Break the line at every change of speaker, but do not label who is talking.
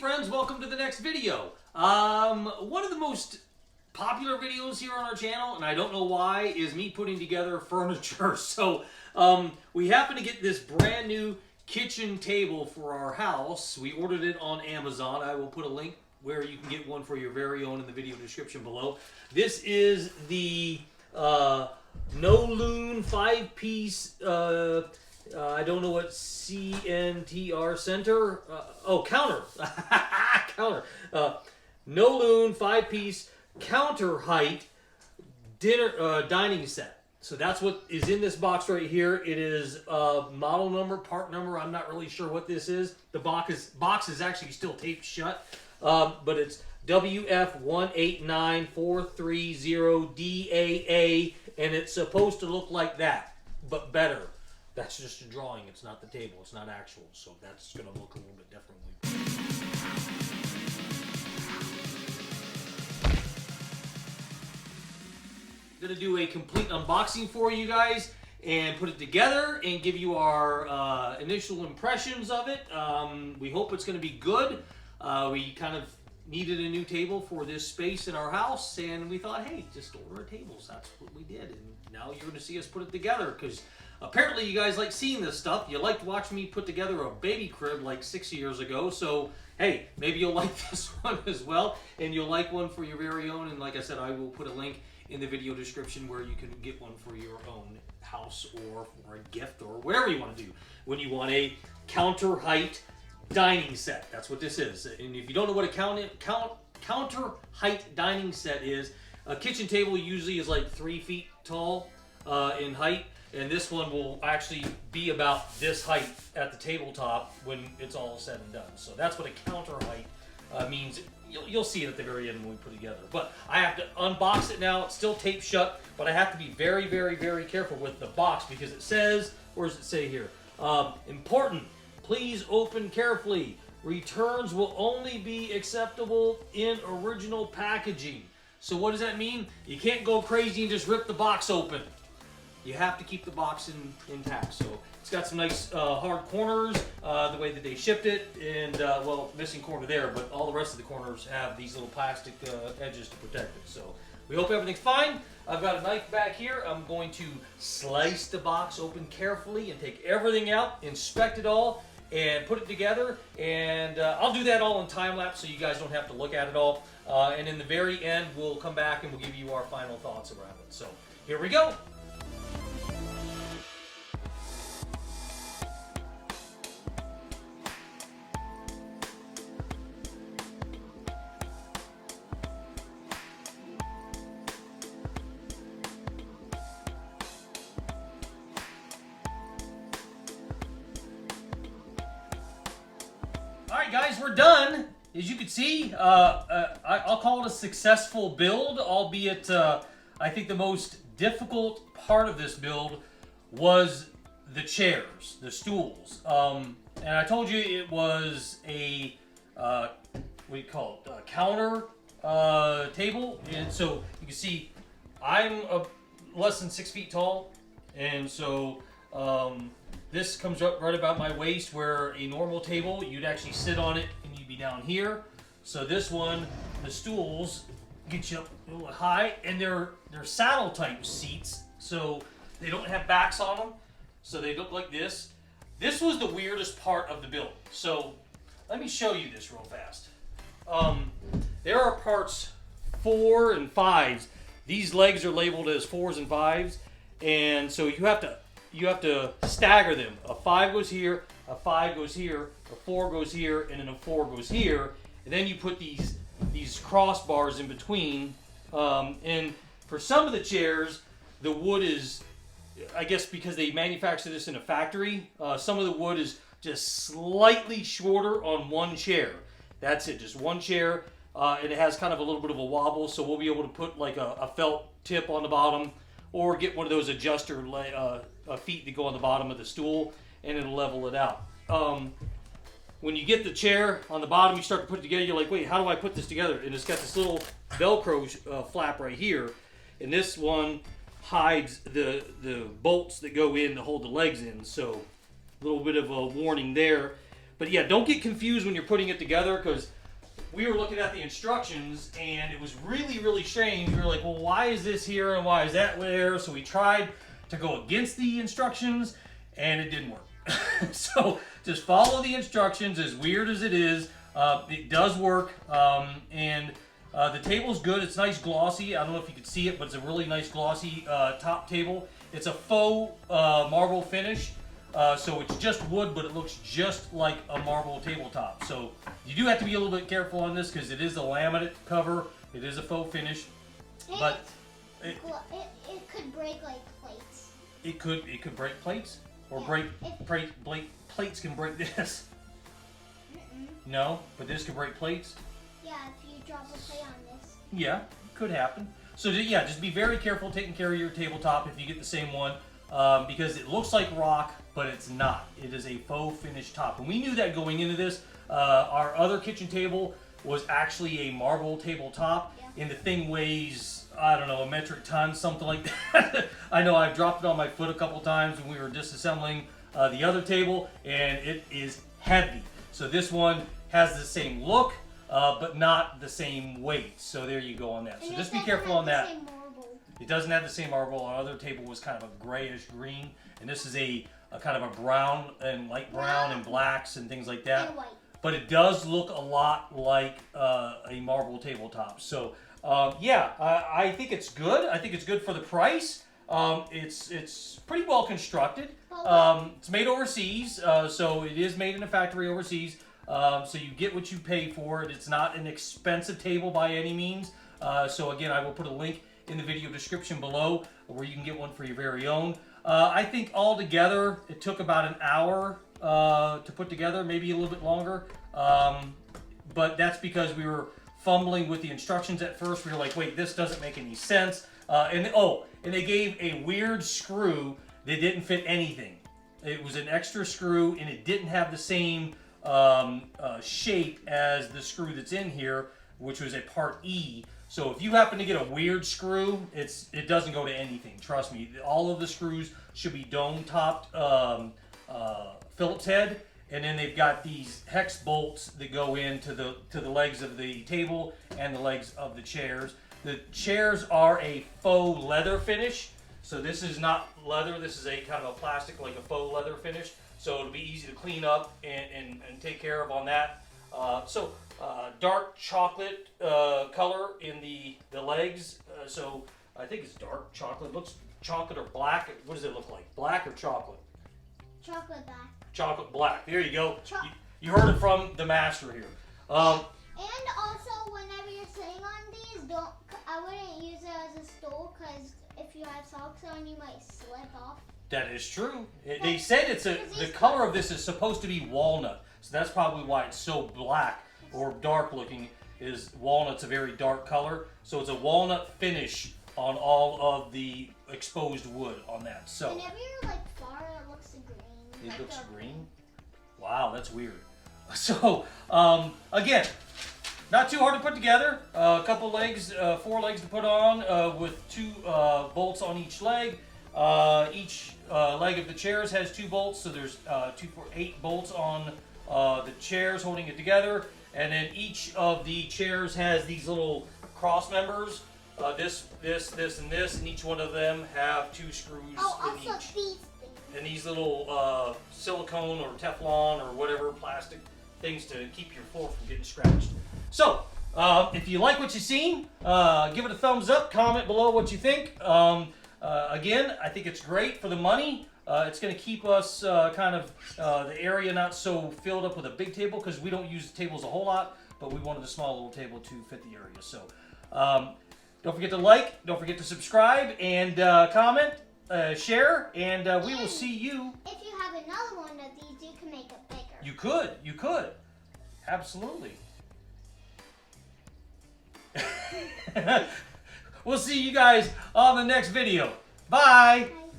friends, welcome to the next video. One of the most popular videos here on our channel, and I don't know why, is me putting together furniture. So we happen to get this brand new kitchen table for our house. We ordered it on Amazon. I will put a link where you can get one for your very own in the video description below. This is the No Loon 5-piece I don't know what CNTR center. Counter. Counter. No Loon 5-piece counter height dinner dining set. So that's what is in this box right here. It is model number, part number. I'm not really sure what this is. The box is actually still taped shut, but it's WF189430DAA, and it's supposed to look like that, but better. That's just a drawing. It's not the table. It's not actual. So that's going to look a little bit differently. I'm going to do a complete unboxing for you guys and put it together and give you our initial impressions of it. We hope it's going to be good. We kind of needed a new table for this space in our house, and we thought, hey, just order a table. So that's what we did. And now you're going to see us put it together because apparently you guys like seeing this stuff. You liked watching me put together a baby crib like 6 years ago. So, hey, maybe you'll like this one as well. And you'll like one for your very own. And like I said, I will put a link in the video description where you can get one for your own house or for a gift or whatever you want to do when you want a counter height dining set. That's what this is. And if you don't know what a counter height dining set is, a kitchen table usually is like 3 feet tall in height. And this one will actually be about this height at the tabletop when it's all said and done. So that's what a counter height means. You'll see it at the very end when we put it together. But I have to unbox it now. It's still taped shut, but I have to be very, very, very careful with the box because it says, where does it say here? Important, please open carefully. Returns will only be acceptable in original packaging. So what does that mean? You can't go crazy and just rip the box open. You have to keep the box intact. So it's got some nice hard corners, the way that they shipped it, and well, missing corner there, but all the rest of the corners have these little plastic edges to protect it. So we hope everything's fine. I've got a knife back here. I'm going to slice the box open carefully and take everything out, inspect it all, and put it together. And I'll do that all in time lapse so you guys don't have to look at it all. And in the very end, we'll come back and we'll give you our final thoughts around it. So here we go. Alright guys, we're done. As you can see, I'll call it a successful build, albeit I think the most difficult part of this build was the chairs, the stools. And I told you it was a, what do you call it, a counter table. And so you can see I'm less than 6 feet tall, and so this comes up right about my waist, where a normal table, you'd actually sit on it and you'd be down here. So this one, the stools get you up a little high, and they're saddle type seats, so they don't have backs on them, so they look like this. This was the weirdest part of the build. So let me show you this real fast. There are parts 4 and 5s. These legs are labeled as 4s and 5s, and so you have to stagger them. A 5 goes here, a 5 goes here, a 4 goes here, and then a 4 goes here. And then you put these crossbars in between. And for some of the chairs, the wood is, I guess because they manufacture this in a factory, some of the wood is just slightly shorter on one chair. That's it, just one chair. And it has kind of a little bit of a wobble, so we'll be able to put like a felt tip on the bottom, or get one of those adjuster feet that go on the bottom of the stool, and it'll level it out. When you get the chair on the bottom, you start to put it together, you're like, wait, how do I put this together? And it's got this little Velcro flap right here, and this one hides the bolts that go in to hold the legs in, so a little bit of a warning there. But yeah, don't get confused when you're putting it together, because we were looking at the instructions and it was really, really strange. We were like, well, why is this here and why is that there? So we tried to go against the instructions and it didn't work. So just follow the instructions, as weird as it is. It does work, and the table's good. It's nice glossy. I don't know if you can see it, but it's a really nice glossy top table. It's a faux marble finish, so it's just wood, but it looks just like a marble tabletop. So you do have to be a little bit careful on this because it is a laminate cover. It is a faux finish, but
it could break like plates.
It could break plates, or plates can break this. No, but this could break plates.
Yeah, if you drop a plate on this.
Yeah, could happen. So yeah, just be very careful taking care of your tabletop if you get the same one, because it looks like rock, but it's not. It is a faux finish top, and we knew that going into this. Our other kitchen table was actually a marble tabletop, and the thing weighs, I don't know, a metric ton, something like that. I know I've dropped it on my foot a couple times when we were disassembling the other table, and it is heavy. So this one has the same look, but not the same weight. So there you go on that. So just be careful on that. It doesn't have the same marble. Our other table was kind of a grayish green, and this is a kind of a brown and light brown and blacks and things like that.
And white.
But it does look a lot like a marble tabletop. So yeah, I think it's good. I think it's good for the price. It's pretty well constructed. It's made overseas, so it is made in a factory overseas. So you get what you pay for it. It's not an expensive table by any means. So again, I will put a link in the video description below where you can get one for your very own. I think altogether it took about an hour to put together, maybe a little bit longer. But that's because we were fumbling with the instructions at first. We were like, wait, this doesn't make any sense. And they gave a weird screw that didn't fit anything. It was an extra screw, and it didn't have the same shape as the screw that's in here, which was a part E. So if you happen to get a weird screw, it doesn't go to anything. Trust me. All of the screws should be dome-topped Phillips head, and then they've got these hex bolts that go into the legs of the table and the legs of the chairs. The chairs are a faux leather finish. So this is not leather. This is a kind of a plastic, like a faux leather finish. So it'll be easy to clean up and take care of on that. Dark chocolate color in the legs. So I think it's dark chocolate. It looks chocolate or black. What does it look like? Black or chocolate?
Chocolate black.
Chocolate black. There you go. You heard it from the master here.
And also, whenever you're sitting on these, I wouldn't use it as a stool, because if you have socks on, you might slip off.
That is true. They said the color of this is supposed to be walnut, so that's probably why it's so black or dark looking. Is walnut's a very dark color, so it's a walnut finish on all of the exposed wood on that. So
whenever you're like far, it looks green.
It looks green. Wow, that's weird. So again, not too hard to put together. A couple legs, 4 legs to put on with 2 bolts on each leg. Each leg of the chairs has 2 bolts, so there's 2, 4, 8 bolts on the chairs holding it together. And then each of the chairs has these little cross members. This, and this, and each one of them have 2 screws in each.
These things.
And these little silicone or Teflon or whatever plastic things to keep your floor from getting scratched. So, if you like what you've seen, give it a thumbs up, comment below what you think. Again, I think it's great for the money. It's going to keep us the area not so filled up with a big table, because we don't use tables a whole lot, but we wanted a small little table to fit the area. So, don't forget to like, don't forget to subscribe, and comment, share, and we will see you.
If you have another one of these, you can make it bigger.
You could. Absolutely. We'll see you guys on the next video. Bye.
Bye.